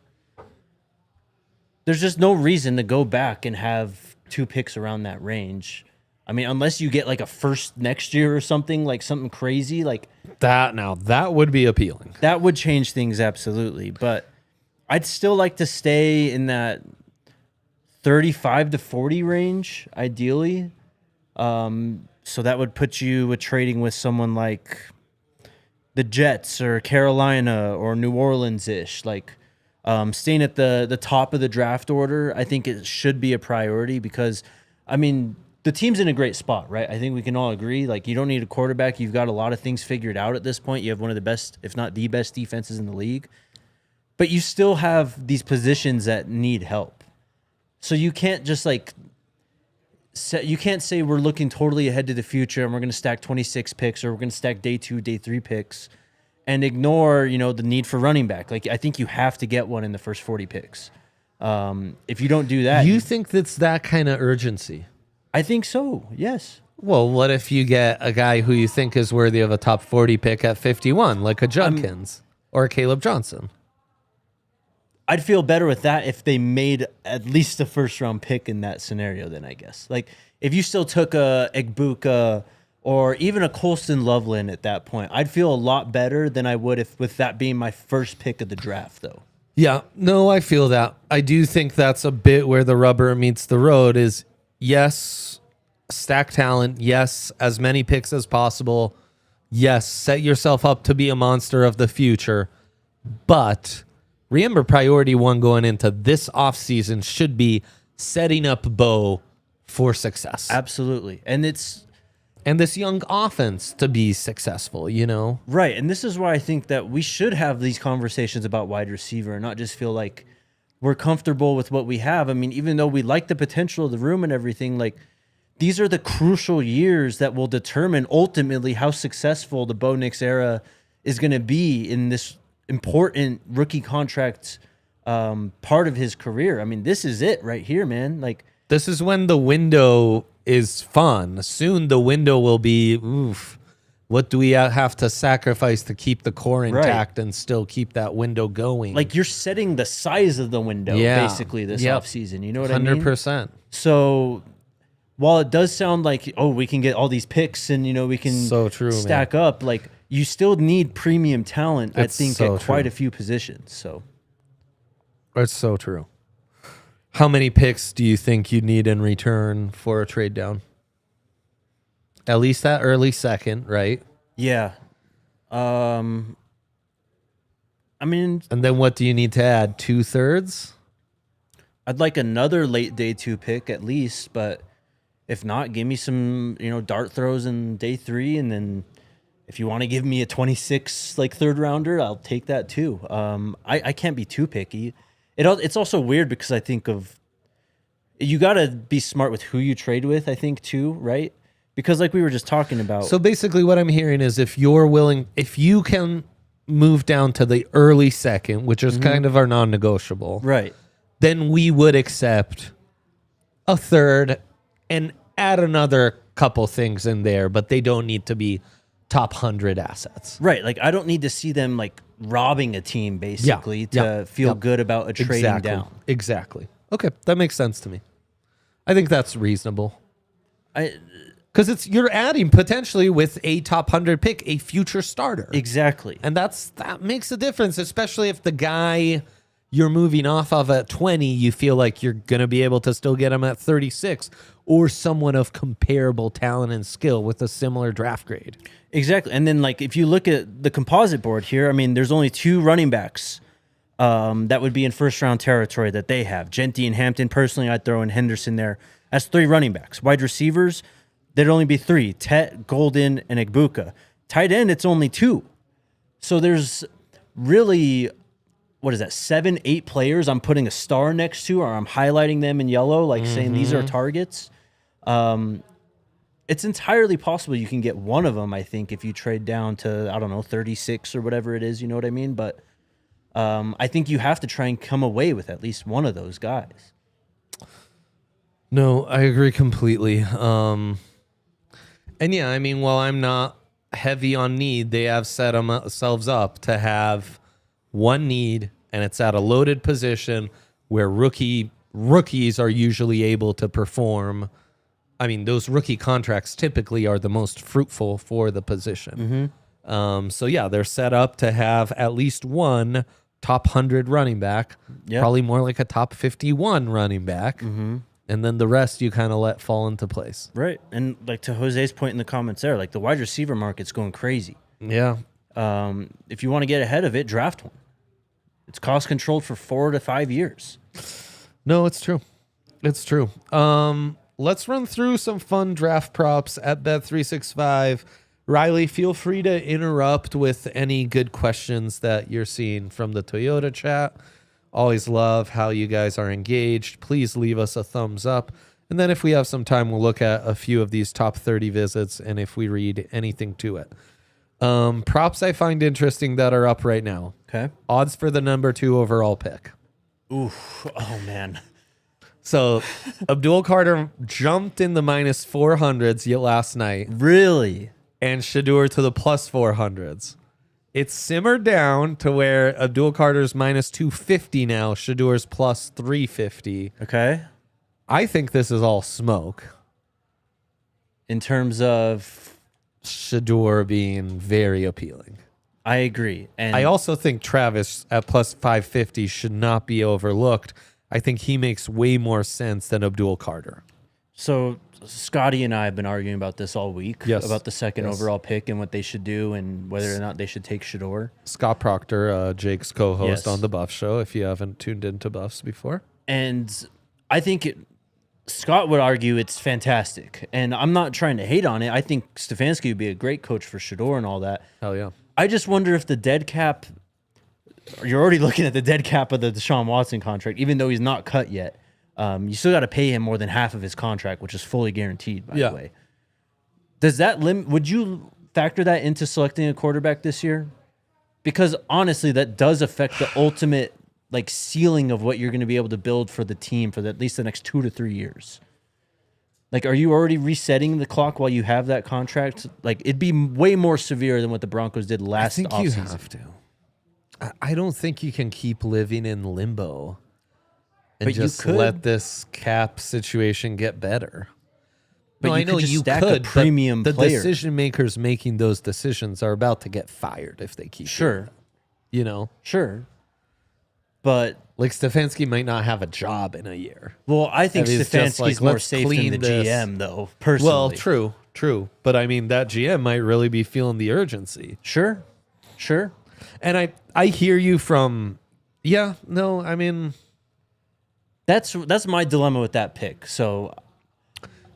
There's just no reason to go back and have 2 picks around that range. I mean, unless you get like a first next year or something, like something crazy like that. Now that would be appealing. That would change things absolutely. But I'd still like to stay in that 35 to 40 range, ideally. So that would put you with trading with someone like the Jets or Carolina or New Orleans-ish. Like staying at the top of the draft order, I think it should be a priority because, I mean, the team's in a great spot, right? I think we can all agree. Like, you don't need a quarterback. You've got a lot of things figured out at this point. You have one of the best, if not the best, defenses in the league. But you still have these positions that need help. So you can't just like you can't say we're looking totally ahead to the future and we're going to stack 26 picks or we're going to stack day 2, day 3 picks and ignore, the need for running back. Like, I think you have to get one in the first 40 picks. If you don't do that, you think that's that kind of urgency? I think so. Yes. Well, what if you get a guy who you think is worthy of a top 40 pick at 51, like a Judkins or a Caleb Johnson? I'd feel better with that if they made at least a first-round pick in that scenario, then I guess. Like, if you still took a Egbuka or even a Colston Loveland at that point, I'd feel a lot better than I would if with that being my first pick of the draft, though. Yeah, no, I feel that. I do think that's a bit where the rubber meets the road is, yes, stack talent. Yes, as many picks as possible. Yes, set yourself up to be a monster of the future. But remember, priority 1 going into this offseason should be setting up Bo for success. Absolutely. And this young offense to be successful, Right. And this is why I think that we should have these conversations about wide receiver and not just feel like we're comfortable with what we have. I mean, even though we like the potential of the room and everything, like, these are the crucial years that will determine ultimately how successful the Bo Nix era is going to be in this important rookie contract part of his career. I mean, this is it right here, man. Like, this is when the window is fun. Soon the window will be, what do we have to sacrifice to keep the core intact and still keep that window going? Like, you're setting the size of the window basically this offseason. You know what I mean? 100%. So while it does sound like, we can get all these picks and, we can stack up, like, you still need premium talent, I think, at quite a few positions. So it's so true. How many picks do you think you need in return for a trade down? At least that early second, right? Yeah. I mean... And then what do you need to add? 2/3? I'd like another late day 2 pick at least, but if not, give me some, dart throws in day 3, and then if you want to give me a 26 third rounder, I'll take that too. I can't be too picky. It's also weird because I think you got to be smart with who you trade with, I think, too, right? Because like we were just talking about. So basically what I'm hearing is if you can move down to the early second, which is kind of our non-negotiable, right? Then we would accept a third and add another couple things in there, but they don't need to be top 100 assets. Right. Like, I don't need to see them like robbing a team basically to feel good about a trading down. Exactly. Okay. That makes sense to me. I think that's reasonable. Because you're adding potentially with a top 100 pick a future starter. Exactly. And that makes a difference, especially if the guy you're moving off of at 20, you feel like you're going to be able to still get him at 36, or someone of comparable talent and skill with a similar draft grade. Exactly. And then, like, if you look at the composite board here, I mean, there's only 2 running backs that would be in first-round territory that they have. Jeanty and Hampton. Personally, I'd throw in Henderson there. That's 3 running backs. Wide receivers, there'd only be 3. Tet, Golden, and Igbuka. Tight end, it's only 2. So there's really, 7, 8 players I'm putting a star next to, or I'm highlighting them in yellow, like saying these are targets. It's entirely possible you can get one of them, I think, if you trade down to, 36 or whatever it is, you know what I mean? But I think you have to try and come away with at least one of those guys. No, I agree completely. And yeah, I mean, while I'm not heavy on need, they have set themselves up to have one need, and it's at a loaded position where rookies are usually able to perform. I mean, those rookie contracts typically are the most fruitful for the position. So yeah, they're set up to have at least one top 100 running back, probably more like a top 51 running back. And then the rest you kind of let fall into place. Right. And like to Jose's point in the comments there, like the wide receiver market's going crazy. Yeah. If you want to get ahead of it, draft one. It's cost controlled for 4 to 5 years. No, it's true. It's true. Let's run through some fun draft props at Bet365. Riley, feel free to interrupt with any good questions that you're seeing from the Toyota chat. Always love how you guys are engaged. Please leave us a thumbs up. And then if we have some time, we'll look at a few of these top 30 visits and if we read anything to it. Props I find interesting that are up right now. Okay. Odds for the number 2 overall pick. Oof. Oh, man. So Abdul Carter jumped in the minus 400s yet last night. Really? And Shedeur to the plus 400s. It's simmered down to where Abdul Carter's minus 250 now, Shedeur's plus 350. Okay. I think this is all smoke. In terms of Shedeur being very appealing. I agree. And I also think Travis at plus 550 should not be overlooked. I think he makes way more sense than Abdul Carter. So Scotty and I have been arguing about this all week, about the second overall pick and what they should do and whether or not they should take Shedeur. Scott Proctor, Jake's co-host on the Buff Show, if you haven't tuned into Buffs before. And I think Scott would argue it's fantastic. And I'm not trying to hate on it. I think Stefanski would be a great coach for Shedeur and all that. Hell yeah. I just wonder if the dead cap, you're already looking at the dead cap of the Deshaun Watson contract, even though he's not cut yet. You still got to pay him more than half of his contract, which is fully guaranteed, by the way. Does that would you factor that into selecting a quarterback this year? Because honestly, that does affect the ultimate like ceiling of what you're going to be able to build for the team for at least the next 2 to 3 years. Like, are you already resetting the clock while you have that contract? Like, it'd be way more severe than what the Broncos did last offseason. I think you have to. I don't think you can keep living in limbo and just let this cap situation get better. But no, I know you could, premium but the decision makers making those decisions are about to get fired if they keep doing that. You know? Sure. But like Stefanski might not have a job in a year. Well, I think Stefanski's more safe than the GM, though, personally. Well, true. But I mean, that GM might really be feeling the urgency. Sure. And I hear you from, I mean, that's my dilemma with that pick. So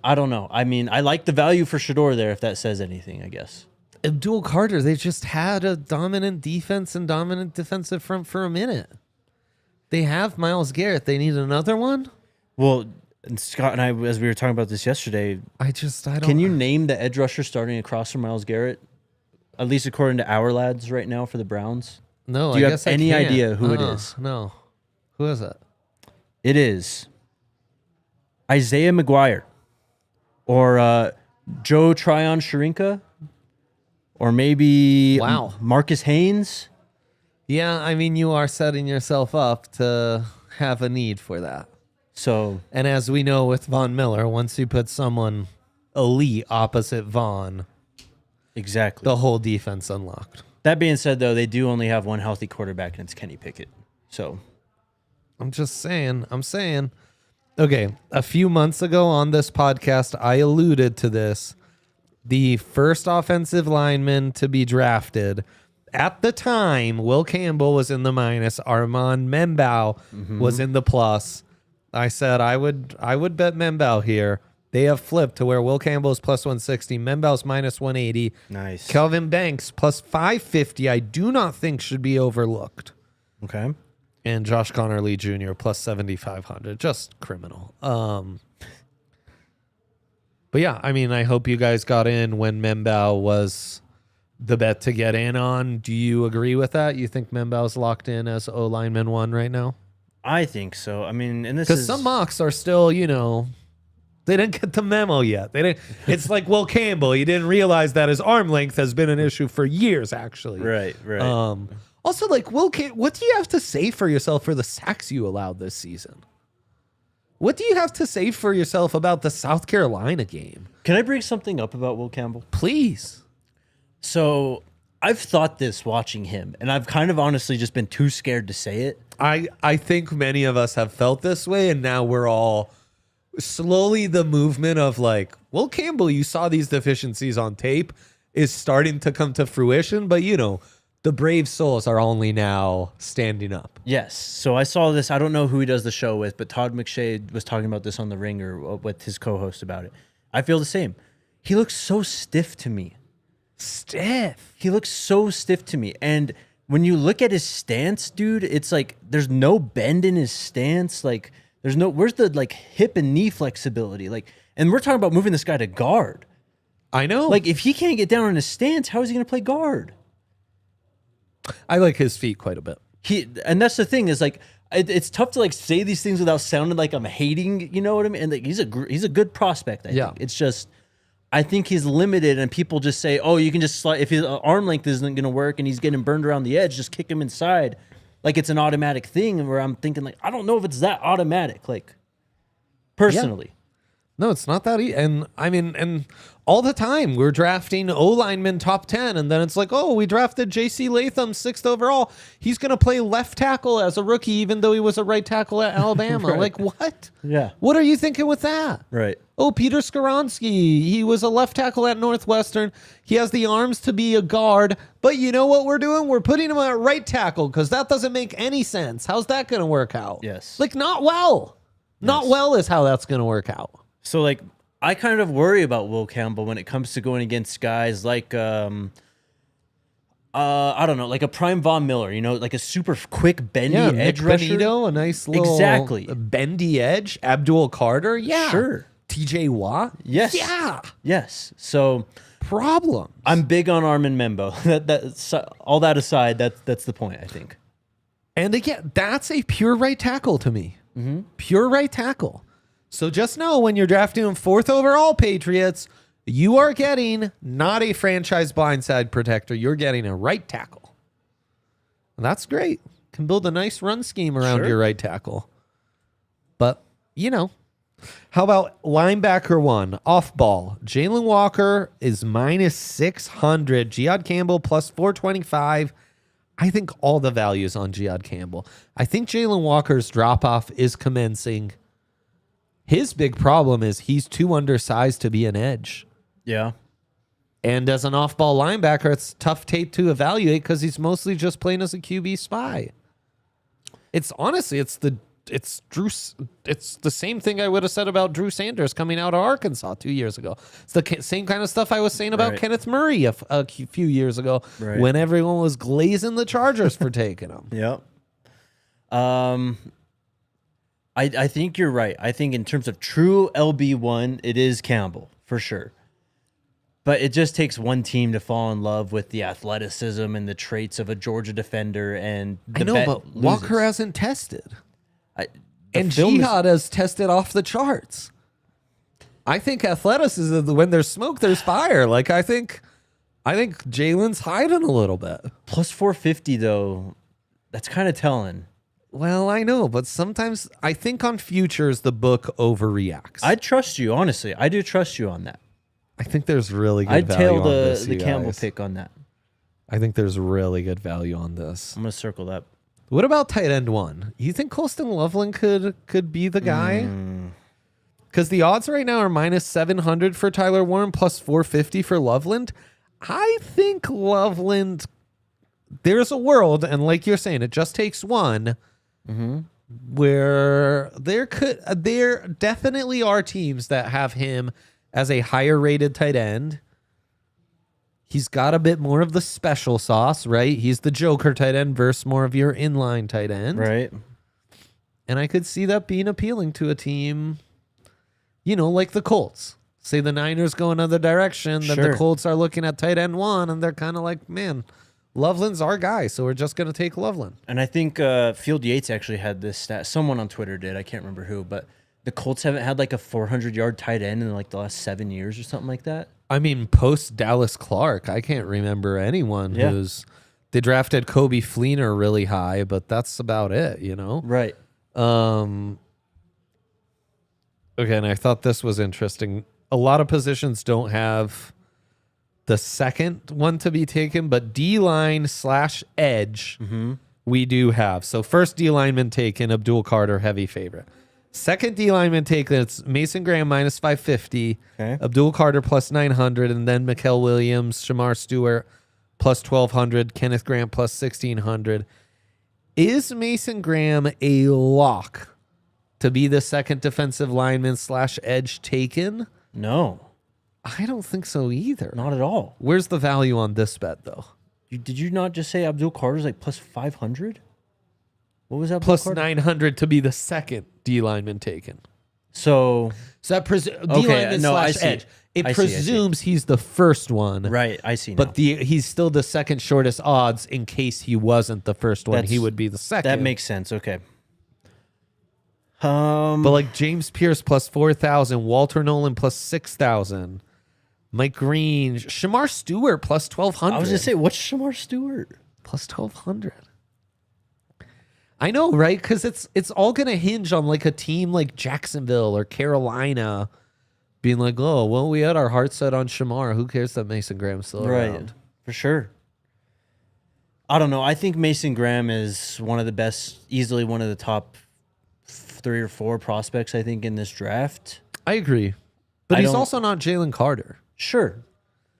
I don't know. I mean, I like the value for Shedeur there, if that says anything, I guess. Abdul Carter, they just had a dominant defense and dominant defensive front for a minute. They have Myles Garrett. They need another one? Well, and Scott and I, as we were talking about this yesterday, I don't. Can you name the edge rusher starting across from Myles Garrett? At least according to our lads right now for the Browns. No, Do you have any idea who it is? No. Who is it? It is Isaiah McGuire or Joe Tryon-Sharinka or maybe Marcus Haynes. Yeah, I mean, you are setting yourself up to have a need for that. So, and as we know with Von Miller, once you put someone elite opposite Vaughn, Exactly. the whole defense unlocked. That being said, though, they do only have one healthy quarterback, and it's Kenny Pickett. So I'm just saying. Okay, a few months ago on this podcast, I alluded to this. The first offensive lineman to be drafted. At the time, Will Campbell was in the minus. Armand Membao was in the plus. I said I would bet Membao here. They have flipped to where Will Campbell is plus 160. Membao's minus 180. nice. Kelvin Banks plus 550. I do not think should be overlooked. Okay. And Josh Connerly Jr. plus 7,500. Just criminal. But yeah, I mean, I hope you guys got in when Membao was the bet to get in on. Do you agree with that? You think Membao's locked in as O lineman 1 right now? I think so. I mean, and this Because is some mocks are still, they didn't get the memo yet. They didn't. It's like Will Campbell. He didn't realize that his arm length has been an issue for years, actually. right. Also, like, what do you have to say for yourself for the sacks you allowed this season? What do you have to say for yourself about the South Carolina game? Can I bring something up about Will Campbell? Please. So I've thought this watching him, and I've kind of honestly just been too scared to say it. I think many of us have felt this way, and now we're all slowly the movement of like, Will Campbell, you saw these deficiencies on tape, is starting to come to fruition, but the brave souls are only now standing up. Yes. So I saw this. I don't know who he does the show with, but Todd McShay was talking about this on The Ringer with his co-host about it. I feel the same. He looks so stiff to me. Stiff. He looks so stiff to me. And when you look at his stance, dude, it's like there's no bend in his stance. Like where's the like hip and knee flexibility? Like, and we're talking about moving this guy to guard. I know. Like if he can't get down on his stance, how is he going to play guard? I like his feet quite a bit. And that's the thing is like it's tough to like say these things without sounding like I'm hating. You know what I mean? And like, he's a good prospect. I think it's just I think he's limited, and people just say, oh, you can just slide if his arm length isn't going to work and he's getting burned around the edge, just kick him inside, like it's an automatic thing. And where I'm thinking like I don't know if it's that automatic. Like personally. Yeah. No, it's not that easy. And I mean, and all the time we're drafting O-linemen top 10. And then it's like, oh, we drafted J.C. Latham 6th overall. He's going to play left tackle as a rookie, even though he was a right tackle at Alabama. Right. Like, what? Yeah. What are you thinking with that? Right. Oh, Peter Skoronski. He was a left tackle at Northwestern. He has the arms to be a guard. But you know what we're doing? We're putting him at right tackle because that doesn't make any sense. How's that going to work out? Yes. Like, not well. Not well is how that's going to work out. So, like, I kind of worry about Will Campbell when it comes to going against guys like, I don't know, like a prime Von Miller, like a super quick, bendy edge rusher. Benito, a nice little bendy edge. Abdul Carter, Sure. TJ Watt, yes. Yeah. Yes. So, problems. I'm big on Armin Membo. That's all that aside, that's the point, I think. And again, that's a pure right tackle to me. Mm-hmm. Pure right tackle. So just know when you're drafting him 4th overall, Patriots, you are getting not a franchise blindside protector. You're getting a right tackle. And that's great. Can build a nice run scheme around your right tackle. But, how about linebacker 1, off ball? Jalen Walker is minus 600. Jihaad Campbell plus 425. I think all the values on Jihaad Campbell. I think Jalen Walker's drop-off is commencing. His big problem is he's too undersized to be an edge. Yeah. And as an off-ball linebacker, it's tough tape to evaluate because he's mostly just playing as a QB spy. It's the same thing I would have said about Drew Sanders coming out of Arkansas 2 years ago. It's the same kind of stuff I was saying about Kenneth Murray a few years ago when everyone was glazing the Chargers for taking him. Yep. I think you're right. I think in terms of true LB1, it is Campbell, for sure. But it just takes one team to fall in love with the athleticism and the traits of a Georgia defender. And I know, but Walker hasn't tested. And Jihaad has tested off the charts. I think athleticism, when there's smoke, there's fire. Like, I think Jalen's hiding a little bit. Plus 450, though, that's kind of telling. Well, I know, but sometimes I think on futures the book overreacts. I trust you, honestly. I do trust you on that. I think there's really good I'd value tail on this, the you Campbell guys. pick on that. I think there's really good value on this. I'm going to circle that. What about tight end 1? You think Colston Loveland could be the guy? Because the odds right now are minus 700 for Tyler Warren, plus 450 for Loveland. I think Loveland, there's a world, and like you're saying, it just takes one, where there definitely are teams that have him as a higher rated tight end. He's got a bit more of the special sauce, right? He's the Joker tight end versus more of your inline tight end. Right. And I could see that being appealing to a team, like the Colts. Say the Niners go another direction, then the Colts are looking at tight end 1, and they're kind of like, man, Loveland's our guy, so we're just going to take Loveland. And I think Field Yates actually had this stat. Someone on Twitter did. I can't remember who, but the Colts haven't had like a 400-yard tight end in like the last 7 years or something like that. I mean, post Dallas Clark, I can't remember anyone who's... They drafted Kobe Fleener really high, but that's about it, Right. Okay, and I thought this was interesting. A lot of positions don't have the second one to be taken, but D-line / edge we do have. So first D-lineman taken, Abdul Carter, heavy favorite. Second D-lineman taken, it's Mason Graham minus 550, Abdul Carter plus 900, and then Mikael Williams, Shamar Stewart plus 1,200, Kenneth Grant plus 1,600. Is Mason Graham a lock to be the second defensive lineman / edge taken? No. I don't think so either. Not at all. Where's the value on this bet, though? Did you not just say Abdul Carter's like plus 500? What was that? Plus 900 to be the second D lineman taken. So that D lineman / edge. It presumes he's the first one. Right, I see now. But he's still the second shortest odds in case he wasn't the first one. He would be the second. That makes sense. Okay. But like James Pierce plus 4,000, Walter Nolan plus 6,000, Mike Green, Shamar Stewart plus 1,200. I was going to say, what's Shamar Stewart? Plus 1,200. I know, right? Because it's all going to hinge on like a team like Jacksonville or Carolina being like, oh, well, we had our heart set on Shamar. Who cares that Mason Graham's still around? Right, for sure. I don't know. I think Mason Graham is one of the best, easily one of the top 3 or 4 prospects, I think, in this draft. I agree. But he's also not Jalen Carter. Sure.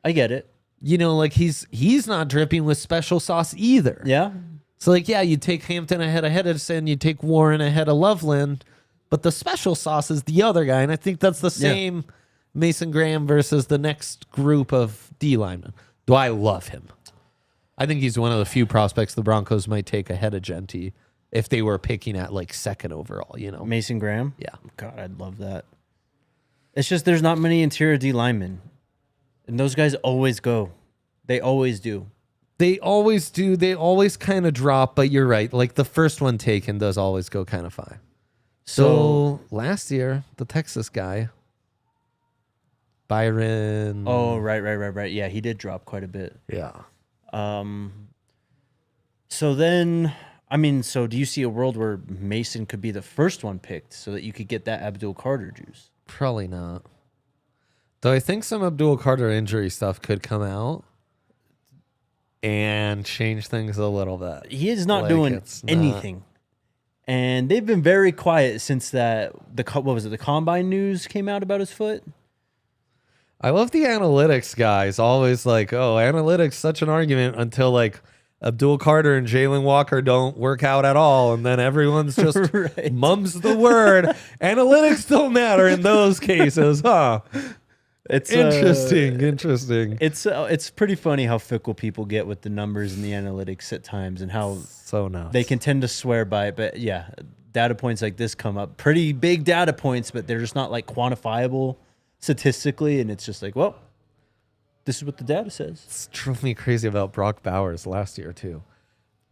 I get it. Like he's not dripping with special sauce either. Yeah. So like, yeah, you take Hampton ahead of Hedison, you take Warren ahead of Loveland, but the special sauce is the other guy. And I think that's the same Mason Graham versus the next group of D linemen. Do I love him? I think he's one of the few prospects the Broncos might take ahead of Jeanty if they were picking at like second overall, Mason Graham? Yeah. God, I'd love that. It's just there's not many interior D linemen. And those guys always go. They always do. They always do. They always kind of drop, but you're right. Like the first one taken does always go kind of fine. So last year, the Texas guy, Byron. Oh, right. Yeah, he did drop quite a bit. Yeah. So then, so do you see a world where Mason could be the first one picked so that you could get that Abdul Carter juice? Probably not. Though I think some Abdul Carter injury stuff could come out and change things a little bit. He is not doing anything. And they've been very quiet since the combine news came out about his foot. I love the analytics guys. Always like, oh, analytics, such an argument until like Abdul Carter and Jalen Walker don't work out at all. And then everyone's just mums the word. Analytics don't matter in those cases, huh? It's interesting. It's pretty funny how fickle people get with the numbers and the analytics at times, and how they can tend to swear by it. But yeah, data points like this come up, pretty big data points, but they're just not like quantifiable statistically. And it's just like, well, this is what the data says. It's drove me crazy about Brock Bowers last year too.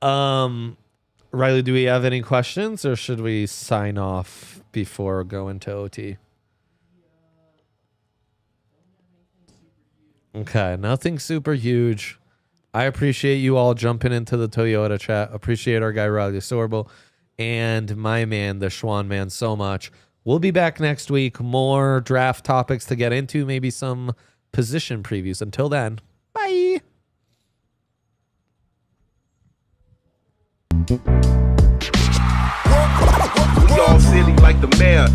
Riley, do we have any questions, or should we sign off before going to OT? Okay, nothing super huge. I appreciate you all jumping into the Toyota chat. Appreciate our guy Riley Sorbo and my man, the Schwan man, so much. We'll be back next week. More draft topics to get into, maybe some position previews. Until then, bye. We all silly like the mayor.